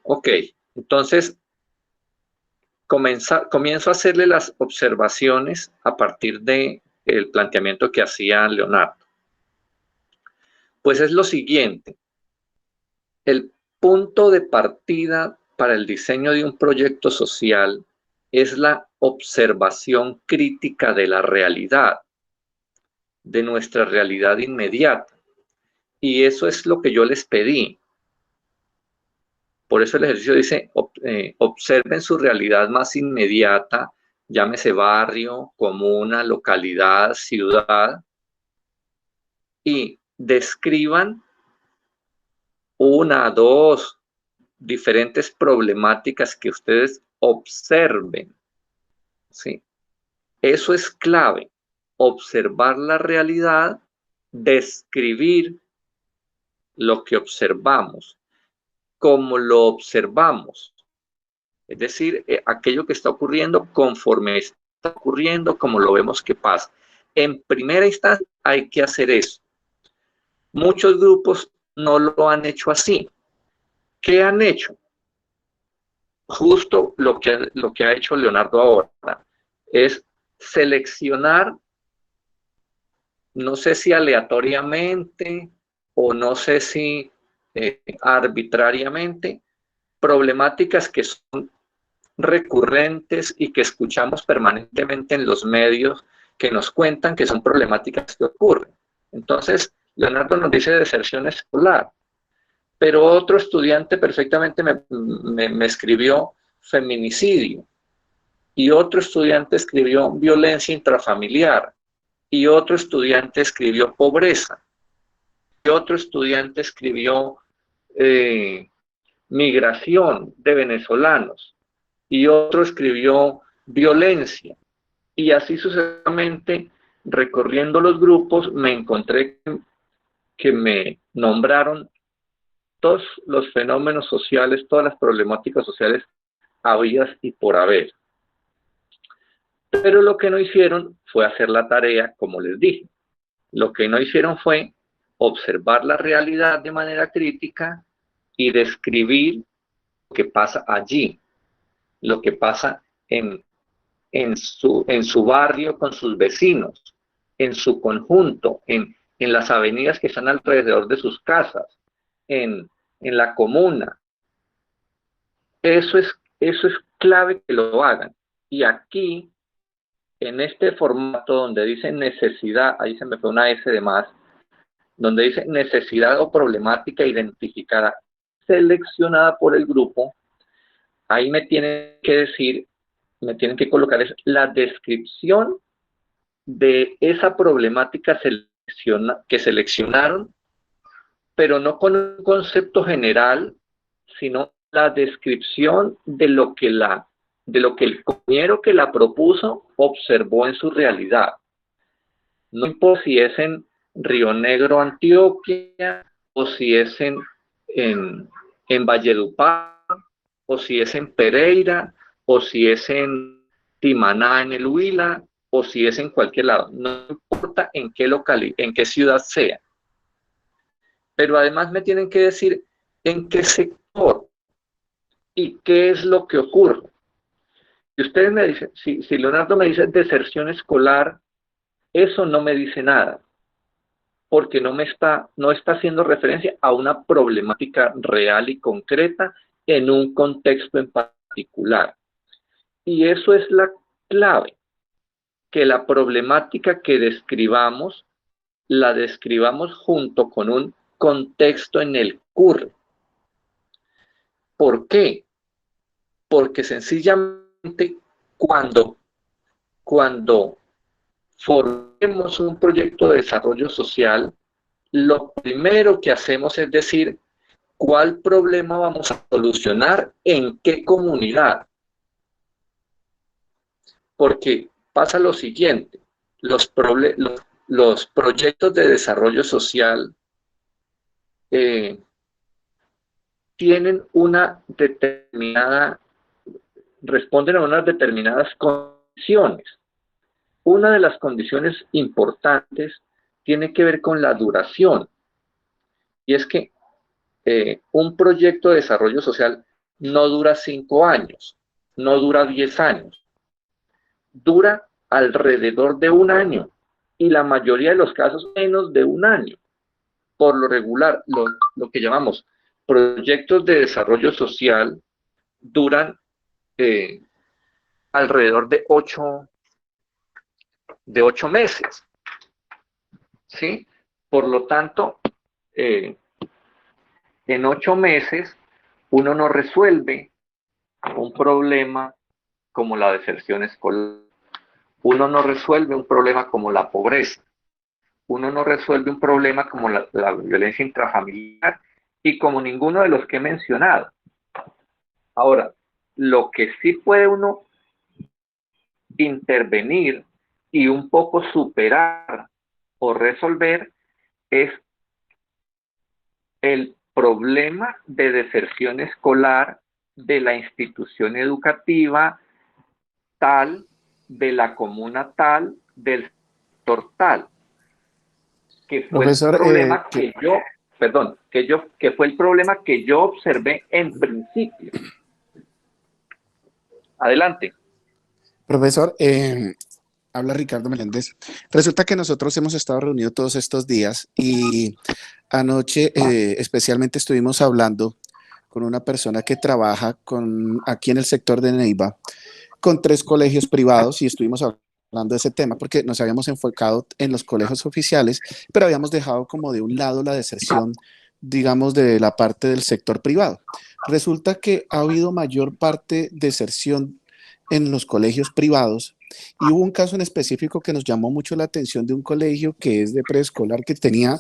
Ok, entonces comienzo a hacerle las observaciones a partir del planteamiento que hacía Leonardo. Pues es lo siguiente: el punto de partida para el diseño de un proyecto social es la observación crítica de la realidad, de nuestra realidad inmediata. Y eso es lo que yo les pedí. Por eso el ejercicio dice, observen su realidad más inmediata, llámese barrio, comuna, localidad, ciudad, y describan una, dos diferentes problemáticas que ustedes observen, ¿sí? Eso es clave, observar la realidad, describir lo que observamos, cómo lo observamos, es decir, aquello que está ocurriendo conforme está ocurriendo, como lo vemos que pasa. En primera instancia hay que hacer eso. Muchos grupos no lo han hecho así. ¿Qué han hecho? Justo lo que ha hecho Leonardo ahora es seleccionar, no sé si aleatoriamente o no sé si arbitrariamente, problemáticas que son recurrentes y que escuchamos permanentemente en los medios que nos cuentan que son problemáticas que ocurren. Entonces, Leonardo nos dice deserción escolar, pero otro estudiante perfectamente me escribió feminicidio, y otro estudiante escribió violencia intrafamiliar, y otro estudiante escribió pobreza, y otro estudiante escribió migración de venezolanos, y otro escribió violencia. Y así sucesivamente, recorriendo los grupos, me encontré que me nombraron todos los fenómenos sociales, todas las problemáticas sociales habidas y por haber. Pero lo que no hicieron fue hacer la tarea, como les dije. Lo que no hicieron fue observar la realidad de manera crítica y describir lo que pasa allí, lo que pasa en su barrio con sus vecinos, en su conjunto, en las avenidas que están alrededor de sus casas, en la comuna. Eso es clave que lo hagan. Y aquí, en este formato donde dice necesidad, ahí se me fue una S de más, donde dice necesidad o problemática identificada, seleccionada por el grupo, ahí me tienen que decir, me tienen que colocar la descripción de esa problemática que seleccionaron, pero no con un concepto general, sino la descripción de lo que el compañero que la propuso observó en su realidad. No importa si es en Río Negro, Antioquia, o si es en Valledupar, o si es en Pereira, o si es en Timaná, en el Huila, o si es en cualquier lado. No importa en qué ciudad sea. Pero además me tienen que decir en qué sector y qué es lo que ocurre. Si ustedes me dicen, si Leonardo me dice deserción escolar, eso no me dice nada, porque no está haciendo referencia a una problemática real y concreta en un contexto en particular. Y eso es la clave, que la problemática que describamos, la describamos junto con un contexto en el que ocurre. ¿Por qué? Porque sencillamente cuando formemos un proyecto de desarrollo social, lo primero que hacemos es decir, ¿cuál problema vamos a solucionar en qué comunidad? Porque pasa lo siguiente, los proyectos de desarrollo social responden a unas determinadas condiciones. Una de las condiciones importantes tiene que ver con la duración. Y es que un proyecto de desarrollo social no dura 5 años, no dura 10 años, dura alrededor de 1 año y la mayoría de los casos menos de 1 año. Por lo regular, lo que llamamos proyectos de desarrollo social duran alrededor de 8 meses, ¿sí? Por lo tanto, en 8 meses uno no resuelve un problema como la deserción escolar, uno no resuelve un problema como la pobreza, uno no resuelve un problema como la violencia intrafamiliar y como ninguno de los que he mencionado. Ahora, lo que sí puede uno intervenir y un poco superar o resolver es el problema de deserción escolar de la institución educativa tal, de la comuna tal, del sector tal, que fue el Profesor, problema que fue el problema que yo observé en principio. Adelante. profesor, habla Ricardo Meléndez. Resulta que nosotros hemos estado reunidos todos estos días y anoche especialmente estuvimos hablando con una persona que trabaja aquí en el sector de Neiva con 3 colegios privados y estuvimos hablando de ese tema porque nos habíamos enfocado en los colegios oficiales, pero habíamos dejado como de un lado la deserción, digamos, de la parte del sector privado. Resulta que ha habido mayor parte de deserción en los colegios privados y hubo un caso en específico que nos llamó mucho la atención de un colegio que es de preescolar que tenía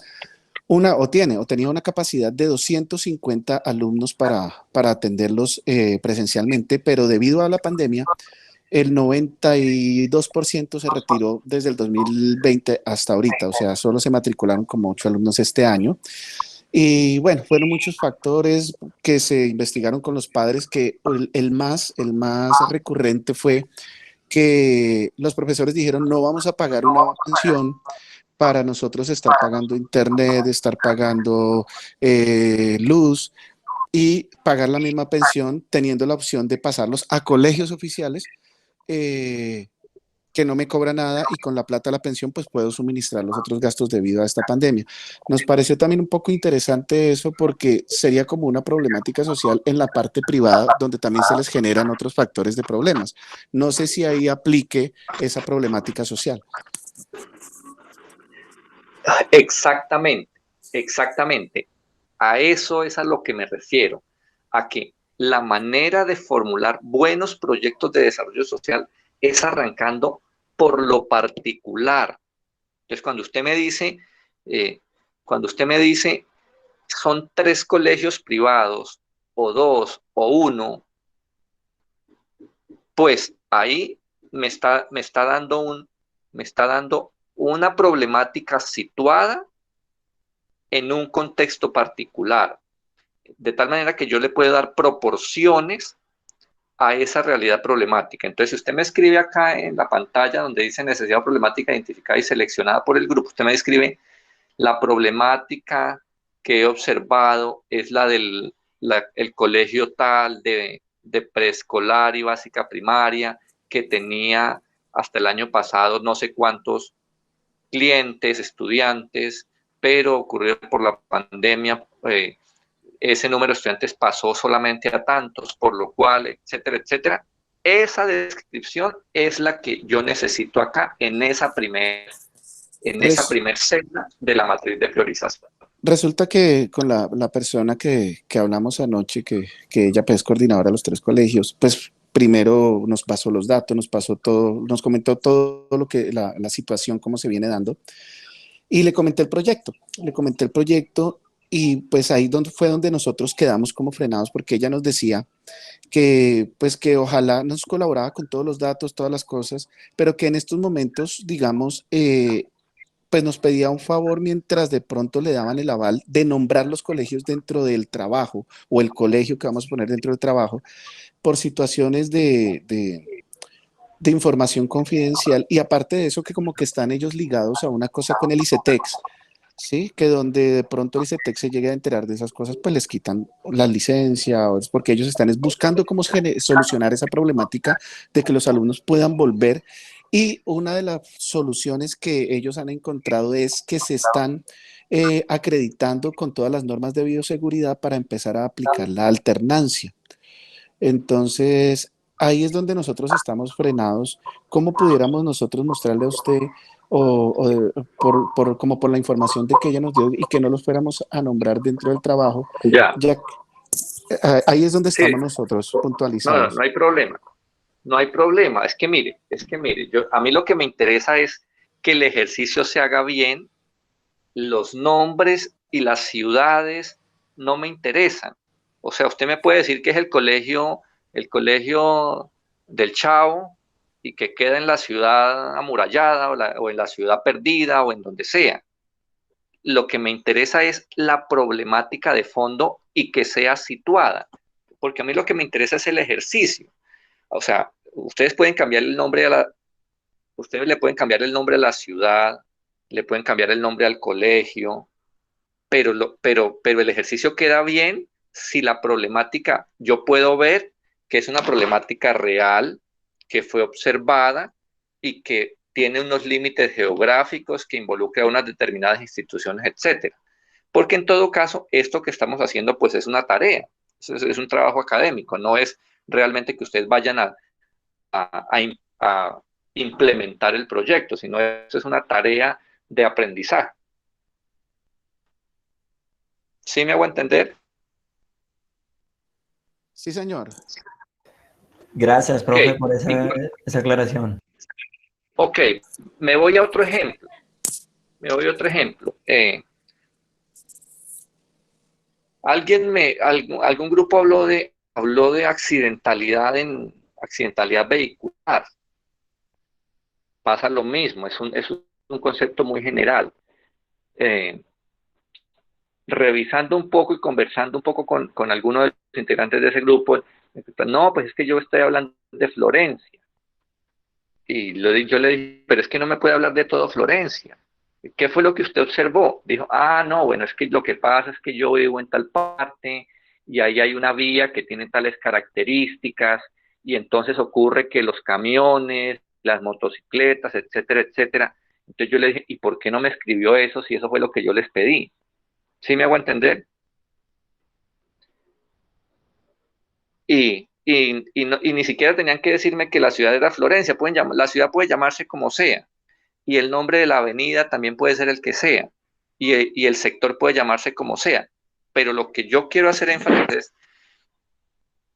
tenía una capacidad de 250 alumnos para atenderlos presencialmente, pero debido a la pandemia, el 92% se retiró desde el 2020 hasta ahorita, o sea, solo se matricularon como 8 alumnos este año. Y bueno, fueron muchos factores que se investigaron con los padres, que el más recurrente fue que los profesores dijeron, no vamos a pagar una pensión para nosotros estar pagando internet, estar pagando luz y pagar la misma pensión teniendo la opción de pasarlos a colegios oficiales eh, que no me cobra nada y con la plata de la pensión pues puedo suministrar los otros gastos debido a esta pandemia. Nos pareció también un poco interesante eso porque sería como una problemática social en la parte privada donde también se les generan otros factores de problemas. No sé si ahí aplique esa problemática social. Exactamente, exactamente. A eso es a lo que me refiero, a que la manera de formular buenos proyectos de desarrollo social es arrancando por lo particular. Entonces, eh, cuando usted me dice, son 3 colegios privados, o 2, o 1, pues ahí me está dando una problemática situada en un contexto particular, de tal manera que yo le puedo dar proporciones a esa realidad problemática. Entonces, si usted me escribe acá en la pantalla donde dice necesidad problemática identificada y seleccionada por el grupo, usted me escribe la problemática que he observado es la del el colegio tal de preescolar y básica primaria que tenía hasta el año pasado no sé cuántos clientes, estudiantes, pero ocurrió por la pandemia, ese número de estudiantes pasó solamente a tantos, por lo cual, etcétera, etcétera. Esa descripción es la que yo necesito acá en esa Res- primer celda de la matriz de priorización. Resulta que con la persona que hablamos anoche, que ella pues, es coordinadora de los 3 colegios, pues primero nos pasó los datos, nos pasó todo, nos comentó todo lo que la situación, cómo se viene dando, y le comenté el proyecto y pues ahí fue donde nosotros quedamos como frenados porque ella nos decía que pues que ojalá nos colaboraba con todos los datos, todas las cosas, pero que en estos momentos, digamos, pues nos pedía un favor mientras de pronto le daban el aval de nombrar los colegios dentro del trabajo o el colegio que vamos a poner dentro del trabajo por situaciones de información confidencial y aparte de eso que como que están ellos ligados a una cosa con el ICETEX. ¿sí? Que donde de pronto el ICETEX se llegue a enterar de esas cosas, pues les quitan la licencia, o es porque ellos están es buscando cómo solucionar esa problemática de que los alumnos puedan volver. Y una de las soluciones que ellos han encontrado es que se están acreditando con todas las normas de bioseguridad para empezar a aplicar la alternancia. Entonces, ahí es donde nosotros estamos frenados. ¿Cómo pudiéramos nosotros mostrarle a usted, como por la información de que ella nos dio y que no los fuéramos a nombrar dentro del trabajo? Ya, Ya, ahí es donde sí, estamos nosotros no puntualizados. hay problema. No hay problema. Es que mire, a mí lo que me interesa es que el ejercicio se haga bien. Los nombres y las ciudades no me interesan. O sea, usted me puede decir que es el colegio del Chavo y que queda en la ciudad amurallada o en la ciudad perdida o en donde sea. Lo que me interesa es la problemática de fondo y que sea situada, porque a mí lo que me interesa es el ejercicio. O sea, ustedes le pueden cambiar el nombre a la ciudad, le pueden cambiar el nombre al colegio, pero el ejercicio queda bien si la problemática, yo puedo ver que es una problemática real, que fue observada y que tiene unos límites geográficos que involucra a unas determinadas instituciones, etcétera. Porque en todo caso, esto que estamos haciendo, pues es una tarea, es un trabajo académico, no es realmente que ustedes vayan a implementar el proyecto, sino es una tarea de aprendizaje. ¿Sí me hago entender? Sí, señor. Gracias, Ok, profe, por esa aclaración. ok, me voy a otro ejemplo. Me voy a otro ejemplo. Algún grupo habló de accidentalidad vehicular. Pasa lo mismo, es un concepto muy general. Eh, Revisando un poco y conversando un poco con algunos de los integrantes de ese grupo, no, pues es que yo estoy hablando de Florencia. Y yo le dije, pero es que no me puede hablar de todo Florencia. ¿Qué fue lo que usted observó? Dijo, ah, no, bueno, es que lo que pasa es que yo vivo en tal parte y ahí hay una vía que tiene tales características y entonces ocurre que los camiones, las motocicletas, etcétera, etcétera. Entonces yo le dije, ¿y por qué no me escribió eso si eso fue lo que yo les pedí? ¿Sí me hago entender? Y ni siquiera tenían que decirme que la ciudad era Florencia, la ciudad puede llamarse como sea y el nombre de la avenida también puede ser el que sea, y el sector puede llamarse como sea. Pero lo que yo quiero hacer énfasis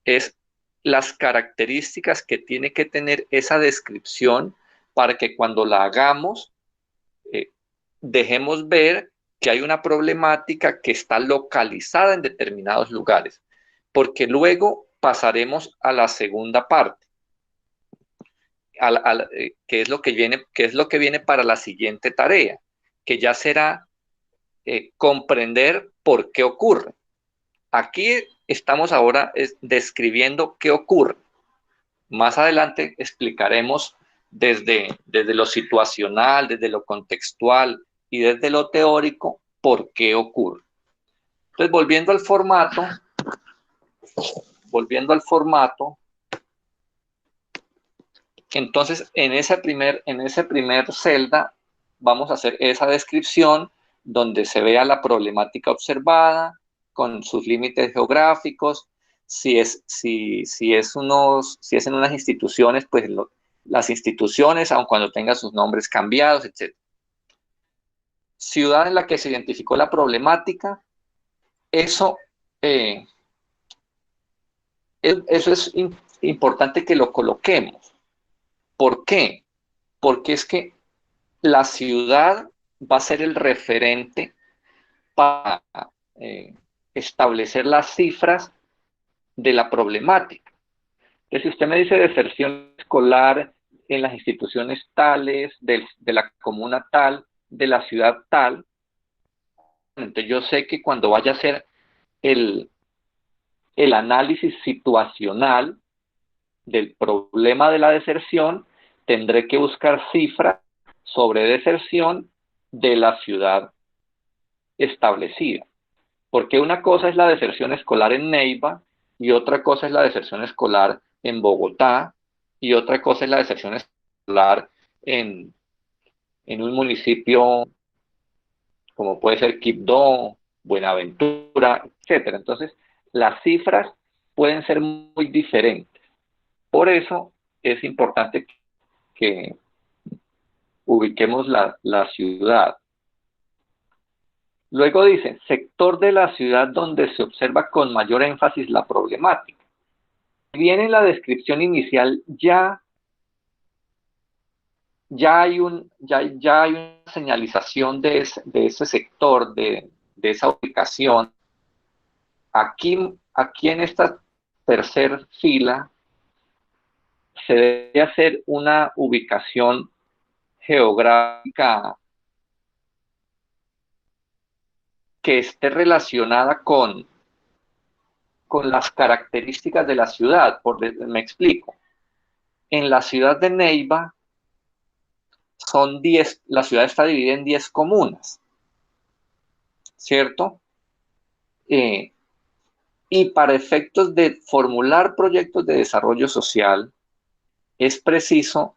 es las características que tiene que tener esa descripción para que cuando la hagamos, eh, dejemos ver que hay una problemática que está localizada en determinados lugares, porque luego pasaremos a la segunda parte, que es lo que viene para la siguiente tarea, que ya será comprender por qué ocurre. Aquí estamos ahora describiendo qué ocurre. Más adelante explicaremos desde lo situacional, desde lo contextual y desde lo teórico por qué ocurre. Entonces, volviendo al formato, entonces en ese primer celda vamos a hacer esa descripción donde se vea la problemática observada con sus límites geográficos. Si es en unas instituciones, pues las instituciones, aun cuando tengan sus nombres cambiados, etc. Ciudad en la que se identificó la problemática, eso, eh, eso es importante que lo coloquemos. ¿Por qué? Porque es que la ciudad va a ser el referente para establecer las cifras de la problemática. Entonces, si usted me dice deserción escolar en las instituciones tales, de la comuna tal, de la ciudad tal, entonces yo sé que cuando vaya a hacer el, el análisis situacional del problema de la deserción, tendré que buscar cifras sobre deserción de la ciudad establecida. Porque una cosa es la deserción escolar en Neiva y otra cosa es la deserción escolar en Bogotá y otra cosa es la deserción escolar en un municipio como puede ser Quibdó, Buenaventura, etcétera. Entonces, las cifras pueden ser muy diferentes. Por eso es importante que ubiquemos la ciudad. Luego dice, sector de la ciudad donde se observa con mayor énfasis la problemática. Bien en la descripción inicial ya hay una señalización de ese sector, de esa ubicación. Aquí en esta tercera fila se debe hacer una ubicación geográfica que esté relacionada con las características de la ciudad. Me explico. En la ciudad de Neiva son 10, la ciudad está dividida en 10 comunas, ¿cierto? Y para efectos de formular proyectos de desarrollo social, es preciso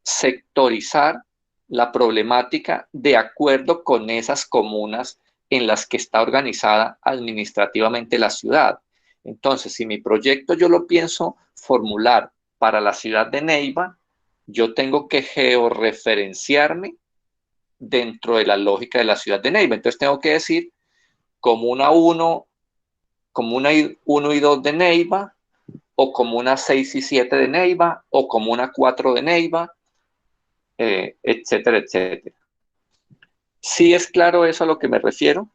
sectorizar la problemática de acuerdo con esas comunas en las que está organizada administrativamente la ciudad. Entonces, si mi proyecto yo lo pienso formular para la ciudad de Neiva, yo tengo que georreferenciarme dentro de la lógica de la ciudad de Neiva. Entonces tengo que decir comuna 1, comuna 1 y 2 de Neiva, o comuna 6 y 7 de Neiva, o comuna 4 de Neiva, etcétera, etcétera. ¿Sí es claro eso a lo que me refiero?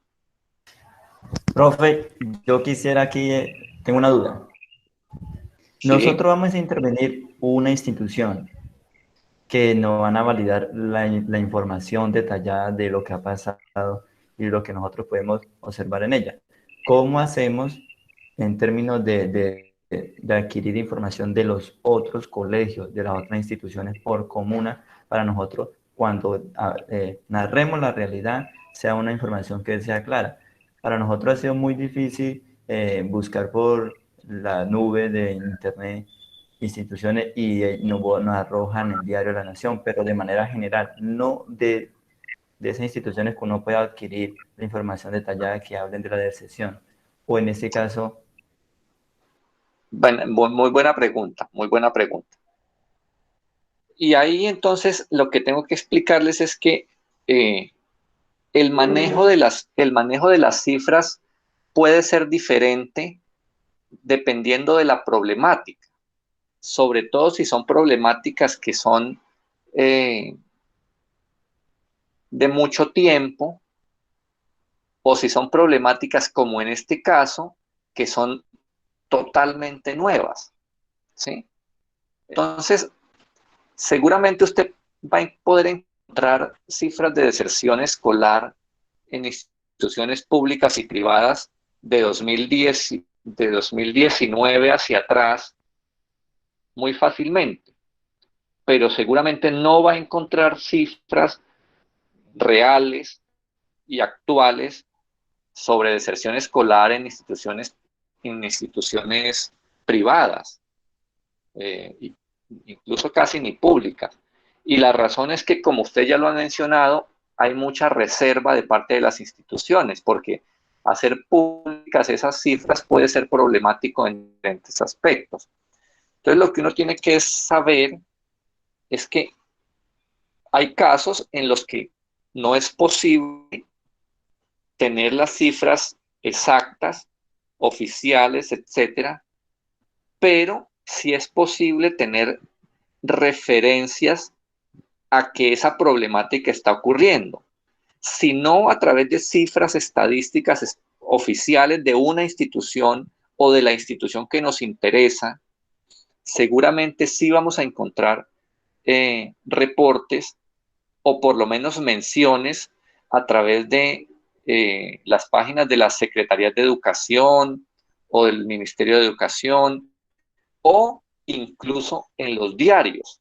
Profe, yo quisiera aquí, tengo una duda. Sí. Nosotros vamos a intervenir una institución que nos van a validar la información detallada de lo que ha pasado y lo que nosotros podemos observar en ella. ¿Cómo hacemos en términos de adquirir información de los otros colegios, de las otras instituciones por comuna, para nosotros, cuando narremos la realidad, sea una información que sea clara? Para nosotros ha sido muy difícil buscar por la nube de internet instituciones y nos arrojan el diario La Nación, pero de manera general, no de esas instituciones que uno pueda adquirir la información detallada que hablen de la deserción. O en este caso... Bueno, muy buena pregunta, muy buena pregunta. Y ahí entonces lo que tengo que explicarles es que el manejo de las cifras puede ser diferente dependiendo de la problemática, sobre todo si son problemáticas que son de mucho tiempo, o si son problemáticas como en este caso, que son totalmente nuevas, ¿sí? Entonces, seguramente usted va a poder encontrar cifras de deserción escolar en instituciones públicas y privadas de 2019 hacia atrás muy fácilmente, pero seguramente no va a encontrar cifras reales y actuales sobre deserción escolar en instituciones privadas, incluso casi ni públicas. Y la razón es que, como usted ya lo ha mencionado, hay mucha reserva de parte de las instituciones, porque hacer públicas esas cifras puede ser problemático en diferentes aspectos. Entonces, lo que uno tiene que saber es que hay casos en los que no es posible tener las cifras exactas, oficiales, etcétera, pero sí es posible tener referencias a que esa problemática está ocurriendo. Si no a través de cifras estadísticas oficiales de una institución o de la institución que nos interesa, seguramente sí vamos a encontrar reportes o por lo menos menciones a través de las páginas de las Secretarías de Educación o del Ministerio de Educación, o incluso en los diarios.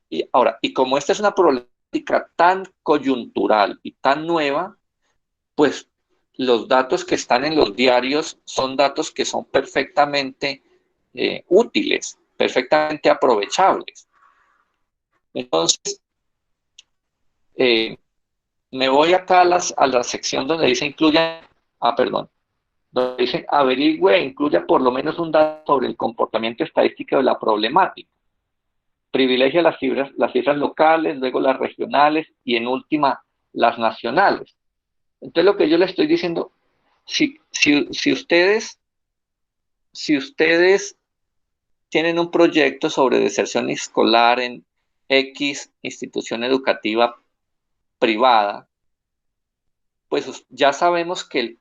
Y como esta es una problemática tan coyuntural y tan nueva, pues los datos que están en los diarios son datos que son perfectamente útiles, perfectamente aprovechables. Entonces, me voy acá a la sección donde dice incluya, donde dice averigüe e incluya por lo menos un dato sobre el comportamiento estadístico de la problemática. Privilegia las cifras locales, luego las regionales y en última las nacionales. Entonces lo que yo le estoy diciendo, si ustedes tienen un proyecto sobre deserción escolar en X institución educativa privada, pues ya sabemos que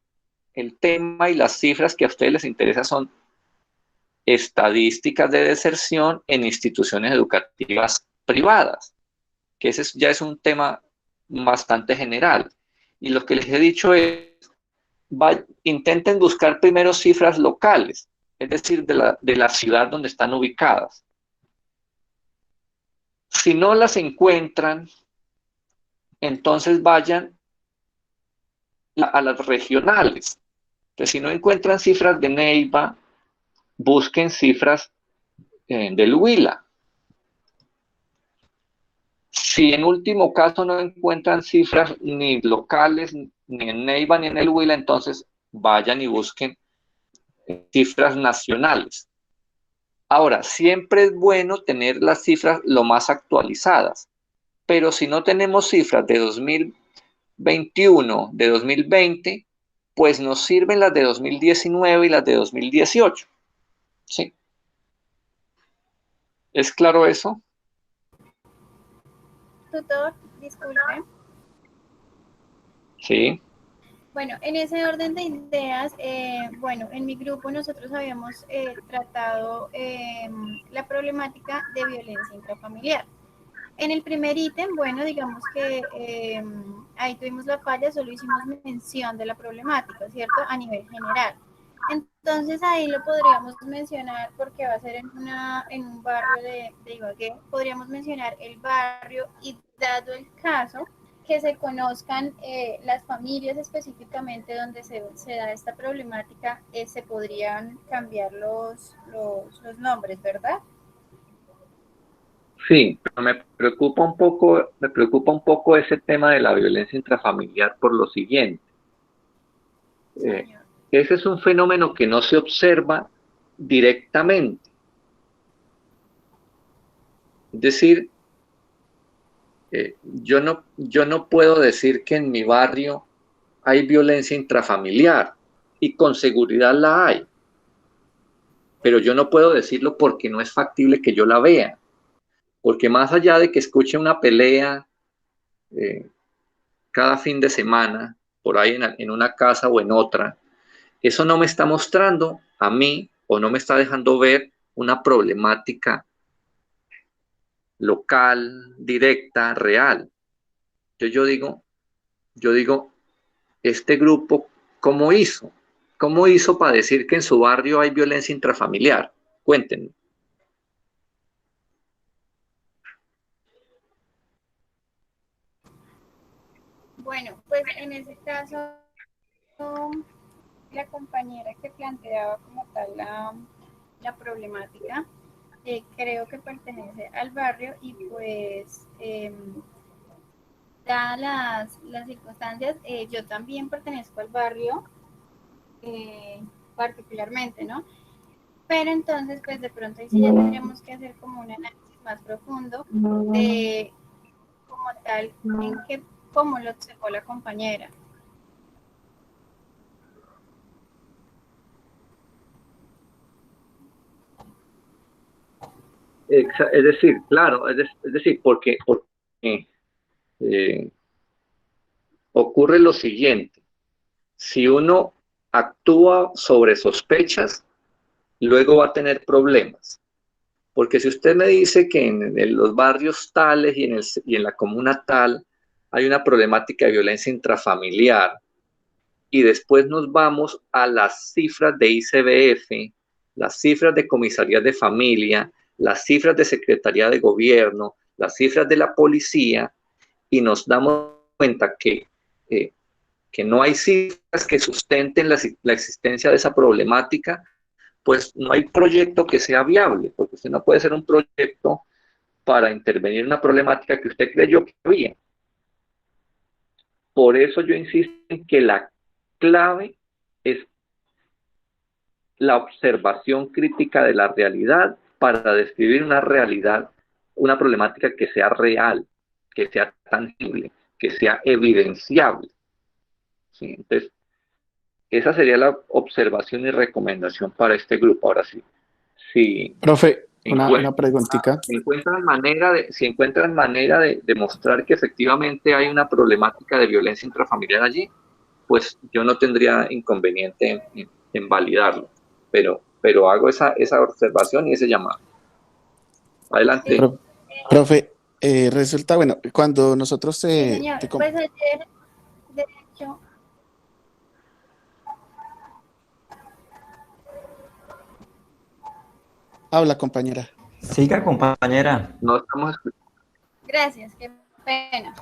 el tema y las cifras que a ustedes les interesa son estadísticas de deserción en instituciones educativas privadas, que ese ya es un tema bastante general. Y lo que les he dicho es, intenten buscar primero cifras locales, es decir, de la ciudad donde están ubicadas. Si no las encuentran, entonces vayan a las regionales. Entonces, si no encuentran cifras de Neiva, busquen cifras del Huila. Si en último caso no encuentran cifras ni locales, ni en Neiva ni en el Huila, entonces vayan y busquen cifras nacionales. Ahora, siempre es bueno tener las cifras lo más actualizadas, pero si no tenemos cifras de 2021, de 2020, pues nos sirven las de 2019 y las de 2018. ¿Sí? ¿Es claro eso? Tutor, disculpe. Sí. Bueno, en ese orden de ideas, bueno, en mi grupo nosotros habíamos tratado la problemática de violencia intrafamiliar. En el primer ítem, bueno, digamos que ahí tuvimos la falla, solo hicimos mención de la problemática, ¿cierto? A nivel general. Entonces ahí lo podríamos mencionar porque va a ser en un barrio de Ibagué, podríamos mencionar el barrio y dado el caso, que se conozcan las familias específicamente donde se da esta problemática, se podrían cambiar los nombres, ¿verdad? Sí, pero me preocupa un poco ese tema de la violencia intrafamiliar por lo siguiente. Ese es un fenómeno que no se observa directamente. Es decir, yo no puedo decir que en mi barrio hay violencia intrafamiliar y con seguridad la hay, pero yo no puedo decirlo porque no es factible que yo la vea, porque más allá de que escuche una pelea cada fin de semana, por ahí en una casa o en otra, eso no me está mostrando a mí o no me está dejando ver una problemática local, directa, real. Entonces yo digo, este grupo, ¿cómo hizo? ¿Cómo hizo para decir que en su barrio hay violencia intrafamiliar? Cuéntenme. Bueno, pues en ese caso, la compañera que planteaba como tal la problemática, creo que pertenece al barrio y pues dadas las circunstancias, yo también pertenezco al barrio particularmente, ¿no? Pero entonces, pues de pronto ahí sí ya tendríamos que hacer como un análisis más profundo de como tal, cómo lo observó la compañera. Es decir, claro, es decir, porque ocurre lo siguiente. Si uno actúa sobre sospechas, luego va a tener problemas. Porque si usted me dice que en los barrios tales y en la comuna tal hay una problemática de violencia intrafamiliar, y después nos vamos a las cifras de ICBF, las cifras de comisaría de familia, las cifras de secretaría de gobierno, las cifras de la policía, y nos damos cuenta que que no hay cifras que sustenten la existencia de esa problemática, pues no hay proyecto que sea viable, porque usted no puede hacer un proyecto para intervenir en una problemática que usted creyó que había. Por eso yo insisto en que la clave es la observación crítica de la realidad para describir una realidad, una problemática que sea real, que sea tangible, que sea evidenciable. ¿Sí? Entonces, esa sería la observación y recomendación para este grupo. Ahora sí, si Profe, una preguntita. si encuentran manera de demostrar que efectivamente hay una problemática de violencia intrafamiliar allí, pues yo no tendría inconveniente en validarlo, pero hago esa observación y ese llamado. Adelante. Profe, resulta, bueno, cuando nosotros Sí, señor. Pues ayer, de hecho, habla, compañera. Siga, compañera. No estamos escuchando. gracias, qué pena.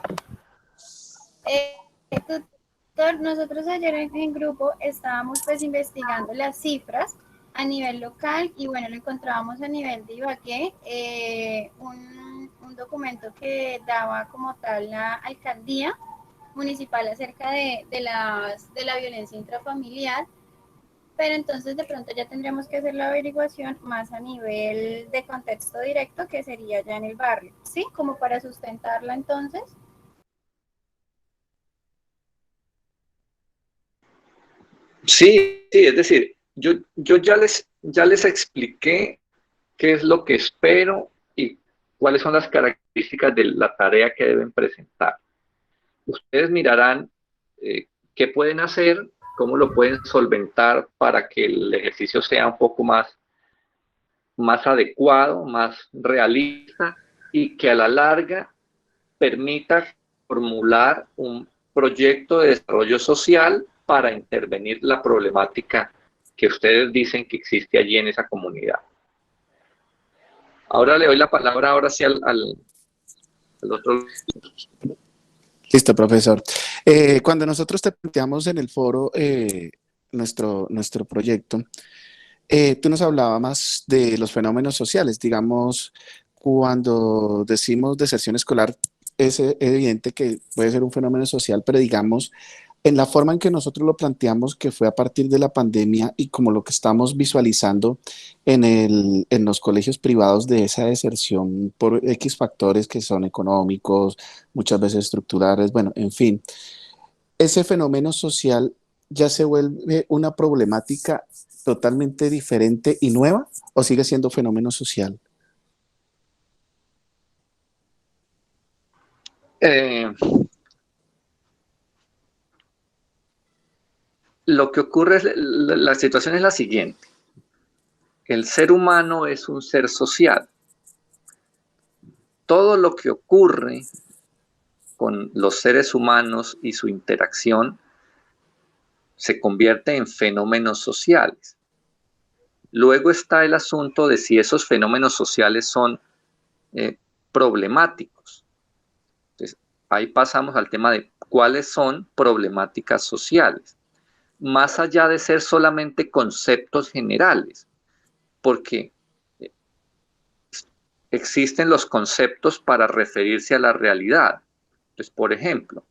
Tutor, nosotros ayer en grupo estábamos pues investigando las cifras a nivel local y bueno, lo encontrábamos a nivel de Ibagué, un documento que daba como tal la alcaldía municipal acerca de la violencia intrafamiliar, pero entonces de pronto ya tendríamos que hacer la averiguación más a nivel de contexto directo, que sería ya en el barrio, ¿sí? Como para sustentarla entonces. Sí, es decir, yo ya les expliqué qué es lo que espero y cuáles son las características de la tarea que deben presentar. Ustedes mirarán qué pueden hacer, cómo lo pueden solventar para que el ejercicio sea un poco más adecuado, más realista y que a la larga permita formular un proyecto de desarrollo social para intervenir la problemática que ustedes dicen que existe allí en esa comunidad. Ahora le doy la palabra ahora sí al otro. Listo, profesor. Cuando nosotros te planteamos en el foro nuestro proyecto, tú nos hablabas más de los fenómenos sociales. Digamos, cuando decimos deserción escolar, es evidente que puede ser un fenómeno social, pero digamos, en la forma en que nosotros lo planteamos, que fue a partir de la pandemia y como lo que estamos visualizando en los colegios privados de esa deserción por X factores que son económicos, muchas veces estructurales, bueno, en fin, ese fenómeno social ya se vuelve una problemática totalmente diferente y nueva o sigue siendo fenómeno social? Lo que ocurre es, la situación es la siguiente. El ser humano es un ser social. Todo lo que ocurre con los seres humanos y su interacción se convierte en fenómenos sociales. Luego está el asunto de si esos fenómenos sociales son problemáticos. Entonces, ahí pasamos al tema de cuáles son problemáticas sociales, más allá de ser solamente conceptos generales, porque existen los conceptos para referirse a la realidad. Entonces, por ejemplo,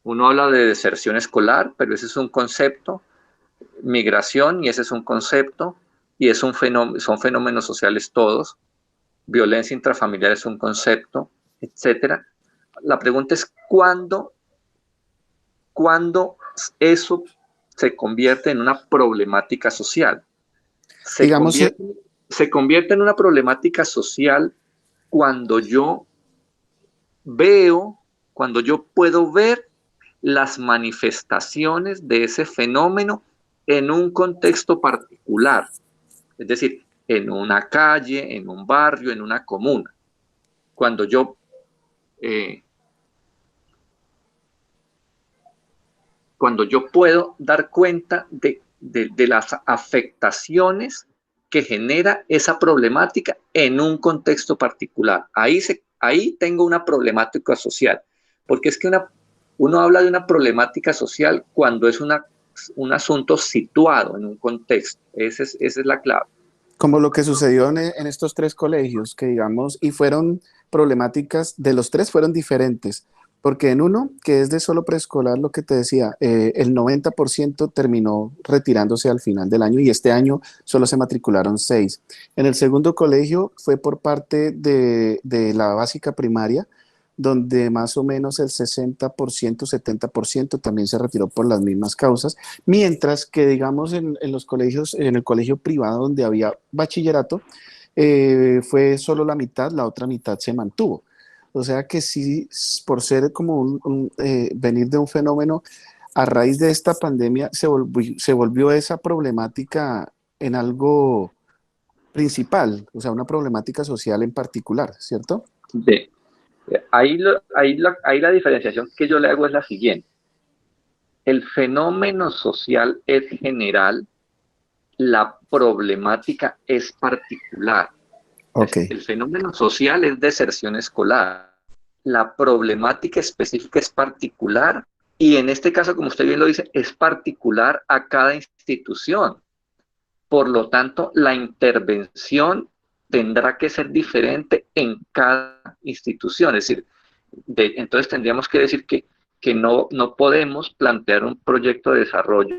uno habla de deserción escolar, pero ese es un concepto, migración, y ese es un concepto, y es son fenómenos sociales todos, violencia intrafamiliar es un concepto, etcétera. La pregunta es ¿cuándo eso se convierte en una problemática social? Se convierte en una problemática social cuando yo puedo ver las manifestaciones de ese fenómeno en un contexto particular, es decir, en una calle, en un barrio, en una comuna. Cuando yo puedo dar cuenta de las afectaciones que genera esa problemática en un contexto particular. Ahí tengo una problemática social. porque es que uno habla de una problemática social cuando es un asunto situado en un contexto. Esa es la clave. Como lo que sucedió en estos tres colegios, que digamos, y fueron problemáticas, de los tres fueron diferentes, porque en uno, que es de solo preescolar, lo que te decía, el 90% terminó retirándose al final del año y este año solo se matricularon 6. En el segundo colegio fue por parte de la básica primaria, donde más o menos el 60%, 70% también se retiró por las mismas causas, mientras que digamos en los colegios, en el colegio privado donde había bachillerato, fue solo la mitad, la otra mitad se mantuvo. O sea que sí, por ser como venir de un fenómeno, a raíz de esta pandemia se volvió esa problemática en algo principal, o sea, una problemática social en particular, ¿cierto? De, ahí la diferenciación que yo le hago es la siguiente. El fenómeno social es general, la problemática es particular. Ok. El fenómeno social es deserción escolar. La problemática específica es particular y en este caso, como usted bien lo dice, es particular a cada institución. Por lo tanto, la intervención tendrá que ser diferente en cada institución. Es decir, entonces tendríamos que decir que no podemos plantear un proyecto de desarrollo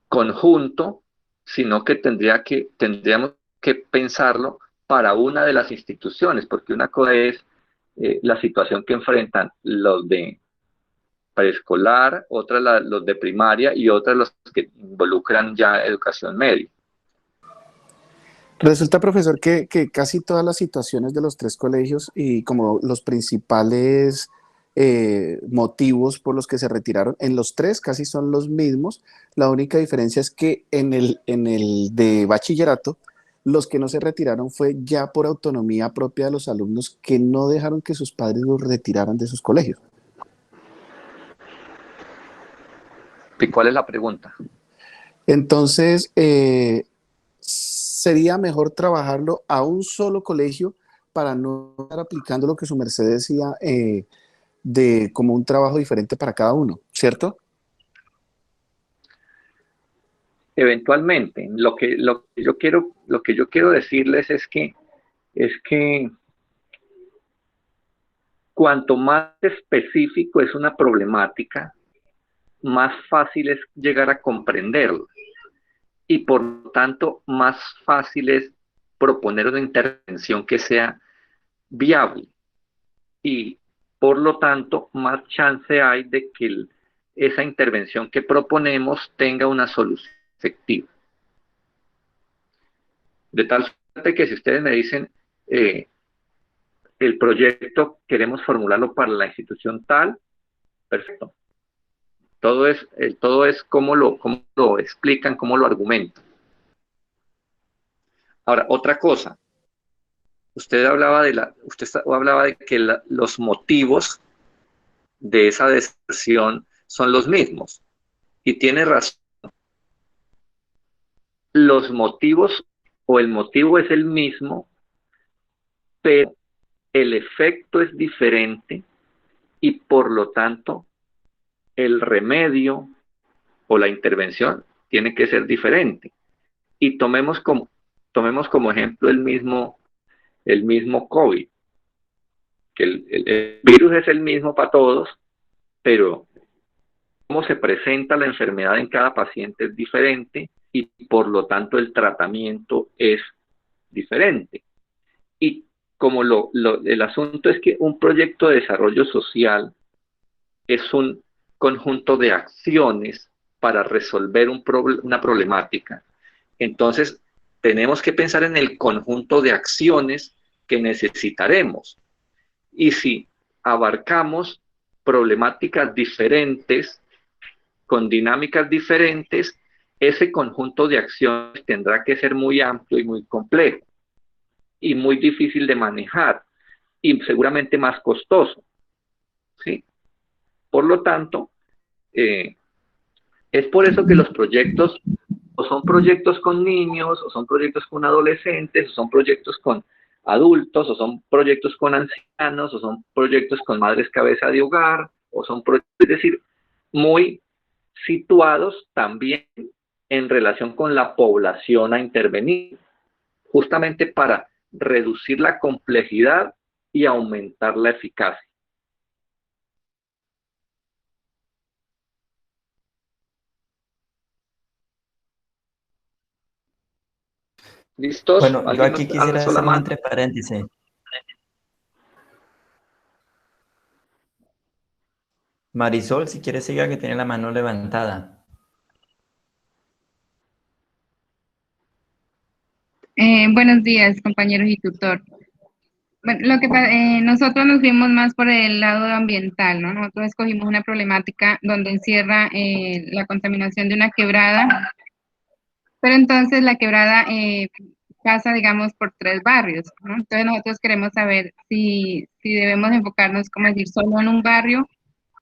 conjunto, sino que tendríamos que pensarlo para una de las instituciones, porque una cosa es la situación que enfrentan los de preescolar, otra los de primaria y otra los que involucran ya educación media. Resulta, profesor, que casi todas las situaciones de los tres colegios y como los principales motivos por los que se retiraron, en los tres casi son los mismos. La única diferencia es que en el de bachillerato, los que no se retiraron fue ya por autonomía propia de los alumnos que no dejaron que sus padres los retiraran de sus colegios. ¿Y cuál es la pregunta? Entonces, sería mejor trabajarlo a un solo colegio para no estar aplicando lo que su merced decía de como un trabajo diferente para cada uno, ¿cierto? Eventualmente, lo que yo quiero decirles es que cuanto más específico es una problemática, más fácil es llegar a comprenderla y por lo tanto más fácil es proponer una intervención que sea viable y por lo tanto más chance hay de que esa intervención que proponemos tenga una solución efectiva. De tal suerte que si ustedes me dicen el proyecto queremos formularlo para la institución tal, perfecto. Todo es cómo lo explican, cómo lo argumentan. Ahora, otra cosa. Usted hablaba de que los motivos de esa deserción son los mismos. Y tiene razón. Los motivos o el motivo es el mismo, pero el efecto es diferente y por lo tanto el remedio o la intervención tiene que ser diferente. Y tomemos como ejemplo el mismo COVID, que el virus es el mismo para todos, pero cómo se presenta la enfermedad en cada paciente es diferente y por lo tanto el tratamiento es diferente. Y como el asunto es que un proyecto de desarrollo social es un conjunto de acciones para resolver una problemática, entonces tenemos que pensar en el conjunto de acciones que necesitaremos. Y si abarcamos problemáticas diferentes, con dinámicas diferentes, ese conjunto de acciones tendrá que ser muy amplio y muy complejo y muy difícil de manejar y seguramente más costoso, ¿sí? Por lo tanto, es por eso que los proyectos o son proyectos con niños, o son proyectos con adolescentes, o son proyectos con adultos, o son proyectos con ancianos, o son proyectos con madres cabeza de hogar, o son proyectos, es decir, muy situados también en relación con la población a intervenir, justamente para reducir la complejidad y aumentar la eficacia. ¿Listos? Bueno, yo ¿Alguien aquí alzó quisiera la hacer un mano? entre paréntesis. Marisol, si quieres, siga que tiene la mano levantada. Buenos días, compañeros y tutor. Bueno, nosotros nos fuimos más por el lado ambiental, ¿no? Nosotros escogimos una problemática donde encierra la contaminación de una quebrada, pero entonces la quebrada pasa, digamos, por 3 barrios, ¿no? Entonces nosotros queremos saber si debemos enfocarnos, como decir, solo en un barrio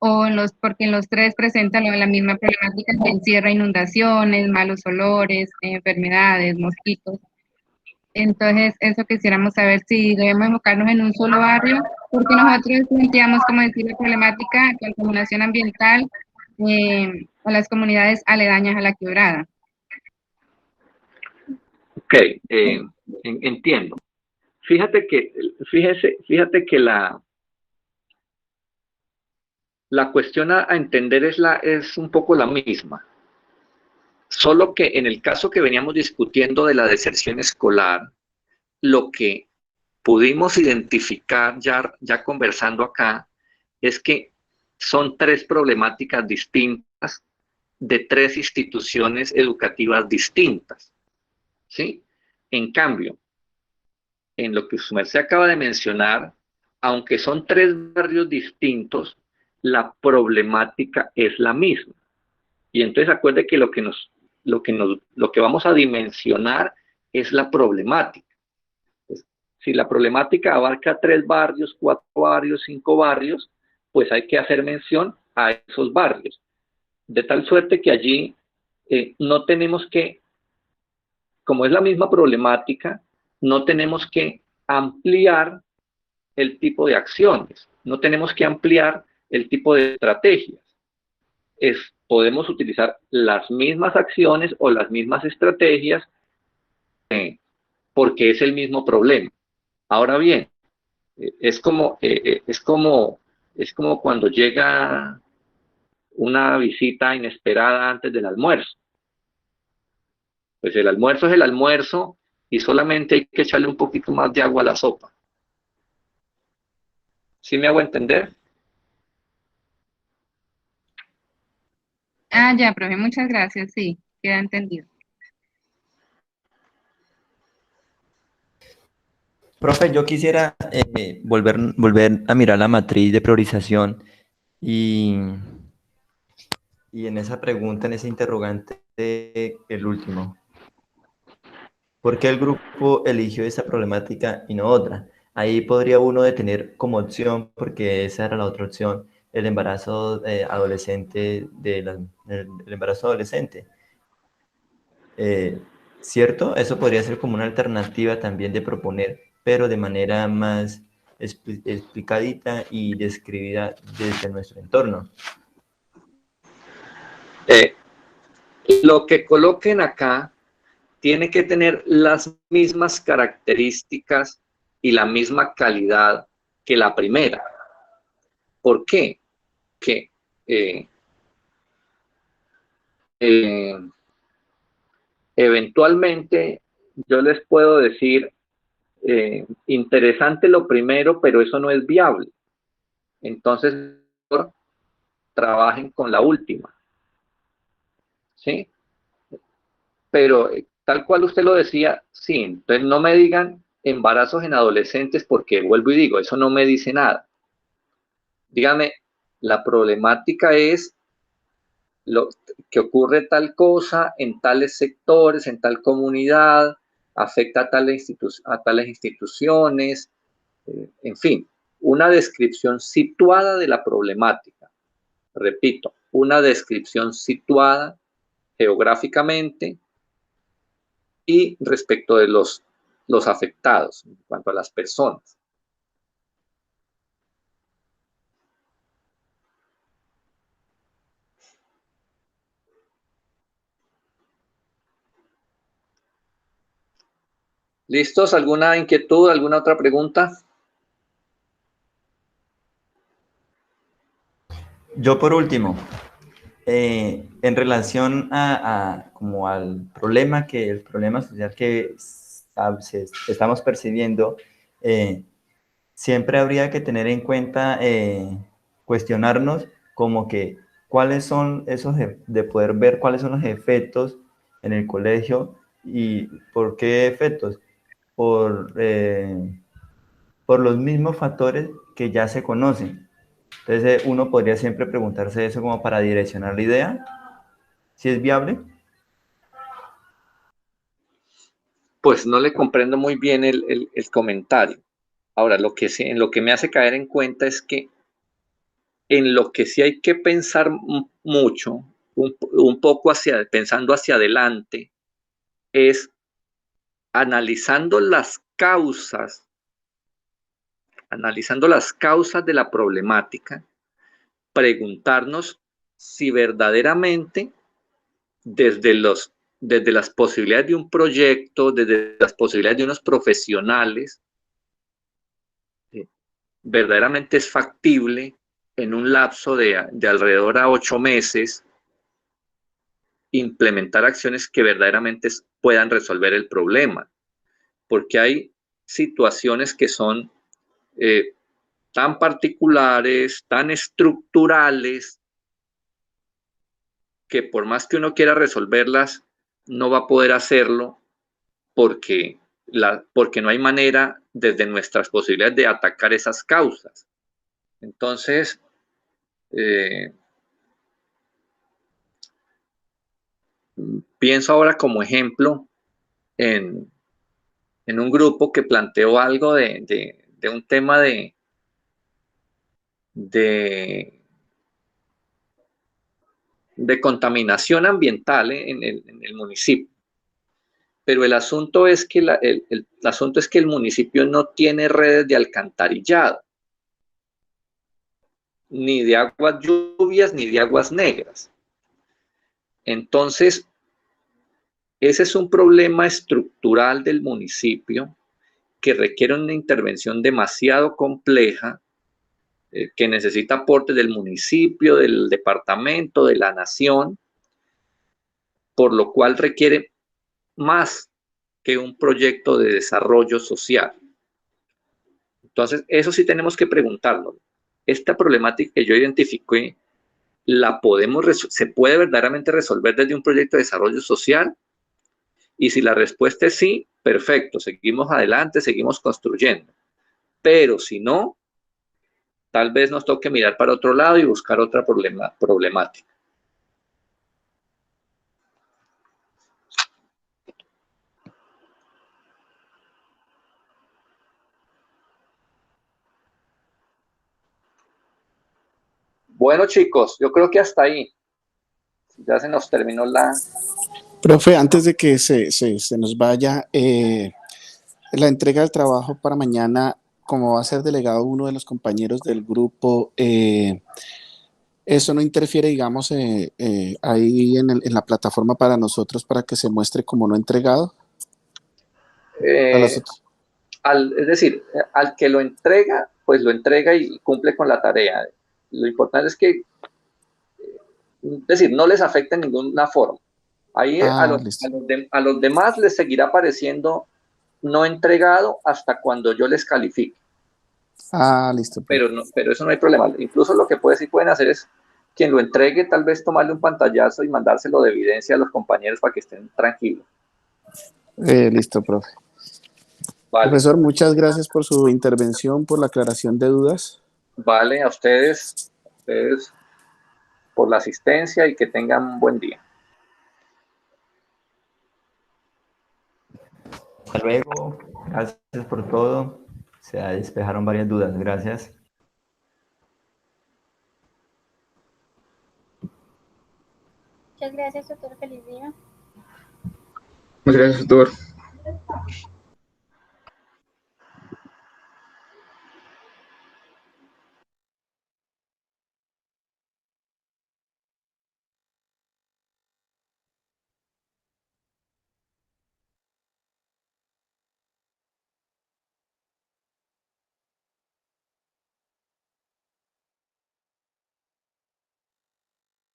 o porque en los tres presentan la misma problemática que encierra inundaciones, malos olores, enfermedades, mosquitos. Entonces, eso quisiéramos saber si debemos enfocarnos en un solo barrio, porque nosotros planteamos, como decir, la problemática de contaminación ambiental a las comunidades aledañas a la quebrada. Ok, entiendo. Fíjate que la cuestión a entender es un poco la misma. Solo que en el caso que veníamos discutiendo de la deserción escolar, lo que pudimos identificar ya conversando acá es que son 3 problemáticas distintas de 3 instituciones educativas distintas, ¿sí? En cambio, en lo que su merced acaba de mencionar, aunque son 3 barrios distintos, la problemática es la misma. Y entonces acuerde que lo que vamos a dimensionar es la problemática. Pues, si la problemática abarca 3 barrios, 4 barrios, 5 barrios, pues hay que hacer mención a esos barrios. De tal suerte que allí no tenemos que, como es la misma problemática, no tenemos que ampliar el tipo de acciones, no tenemos que ampliar el tipo de estrategias. Podemos utilizar las mismas acciones o las mismas estrategias porque es el mismo problema. Ahora bien, es como cuando llega una visita inesperada antes del almuerzo. Pues el almuerzo es el almuerzo y solamente hay que echarle un poquito más de agua a la sopa. ¿Sí me hago entender? Ah, ya, profe, muchas gracias, sí, queda entendido. Profe, yo quisiera volver a mirar la matriz de priorización y, y en esa pregunta, en ese interrogante, el último. ¿Por qué el grupo eligió esa problemática y no otra? Ahí podría uno detener como opción, porque esa era la otra opción, el embarazo adolescente, el embarazo adolescente. ¿Cierto? Eso podría ser como una alternativa también de proponer, pero de manera más explicadita y describida desde nuestro entorno. Lo que coloquen acá tiene que tener las mismas características y la misma calidad que la primera. ¿Por qué? Que eventualmente yo les puedo decir, interesante lo primero, pero eso no es viable. Entonces, trabajen con la última. ¿Sí? Pero tal cual usted lo decía, sí. Entonces no me digan embarazos en adolescentes porque vuelvo y digo, eso no me dice nada. Dígame, la problemática es que ocurre tal cosa en tales sectores, en tal comunidad, afecta a tales instituciones, en fin, una descripción situada de la problemática. Repito, una descripción situada geográficamente y respecto de los afectados, en cuanto a las personas. ¿Listos? ¿Alguna inquietud, alguna otra pregunta? Yo por último, en relación como al problema el problema social que estamos percibiendo, siempre habría que tener en cuenta, cuestionarnos como que cuáles son esos, de poder ver cuáles son los efectos en el colegio y por qué efectos, por los mismos factores que ya se conocen. Entonces uno podría siempre preguntarse eso como para direccionar la idea, si es viable. Pues no le comprendo muy bien el comentario. Ahora, en lo que me hace caer en cuenta es que en lo que sí hay que pensar mucho, un poco pensando hacia adelante, es analizando las causas de la problemática, preguntarnos si verdaderamente desde las posibilidades de un proyecto, desde las posibilidades de unos profesionales, verdaderamente es factible en un lapso de alrededor a 8 meses implementar acciones que verdaderamente puedan resolver el problema. Porque hay situaciones que son tan particulares, tan estructurales, que por más que uno quiera resolverlas, no va a poder hacerlo porque no hay manera desde nuestras posibilidades de atacar esas causas. Entonces, pienso ahora como ejemplo en un grupo que planteó algo de un tema de contaminación ambiental en el municipio. Pero el asunto es que el municipio no tiene redes de alcantarillado, ni de aguas lluvias, ni de aguas negras. Entonces, ese es un problema estructural del municipio que requiere una intervención demasiado compleja, que necesita aporte del municipio, del departamento, de la nación, por lo cual requiere más que un proyecto de desarrollo social. Entonces, eso sí tenemos que preguntarnos. Esta problemática que yo identifiqué, ¿se puede verdaderamente resolver desde un proyecto de desarrollo social? Y si la respuesta es sí, perfecto, seguimos adelante, seguimos construyendo. Pero si no, tal vez nos toque mirar para otro lado y buscar otra problemática. Bueno, chicos, yo creo que hasta ahí. Ya se nos terminó la... Profe, antes de que se nos vaya, la entrega del trabajo para mañana, como va a ser delegado uno de los compañeros del grupo, eso no interfiere, digamos, ahí en la plataforma para nosotros para que se muestre como no entregado. Es decir, al que lo entrega, pues lo entrega y cumple con la tarea. Lo importante es que, es decir, no les afecta en ninguna forma. Ahí a los demás les seguirá apareciendo no entregado hasta cuando yo les califique. Listo. Pero eso no hay problema. Incluso lo que sí pueden hacer es, quien lo entregue, tal vez tomarle un pantallazo y mandárselo de evidencia a los compañeros para que estén tranquilos. Listo, profe. Vale. Profesor, muchas gracias por su intervención, por la aclaración de dudas. Vale, a ustedes por la asistencia y que tengan un buen día. Hasta luego, gracias por todo. Se despejaron varias dudas, gracias. Muchas gracias, doctor. Feliz día. Muchas gracias, doctor.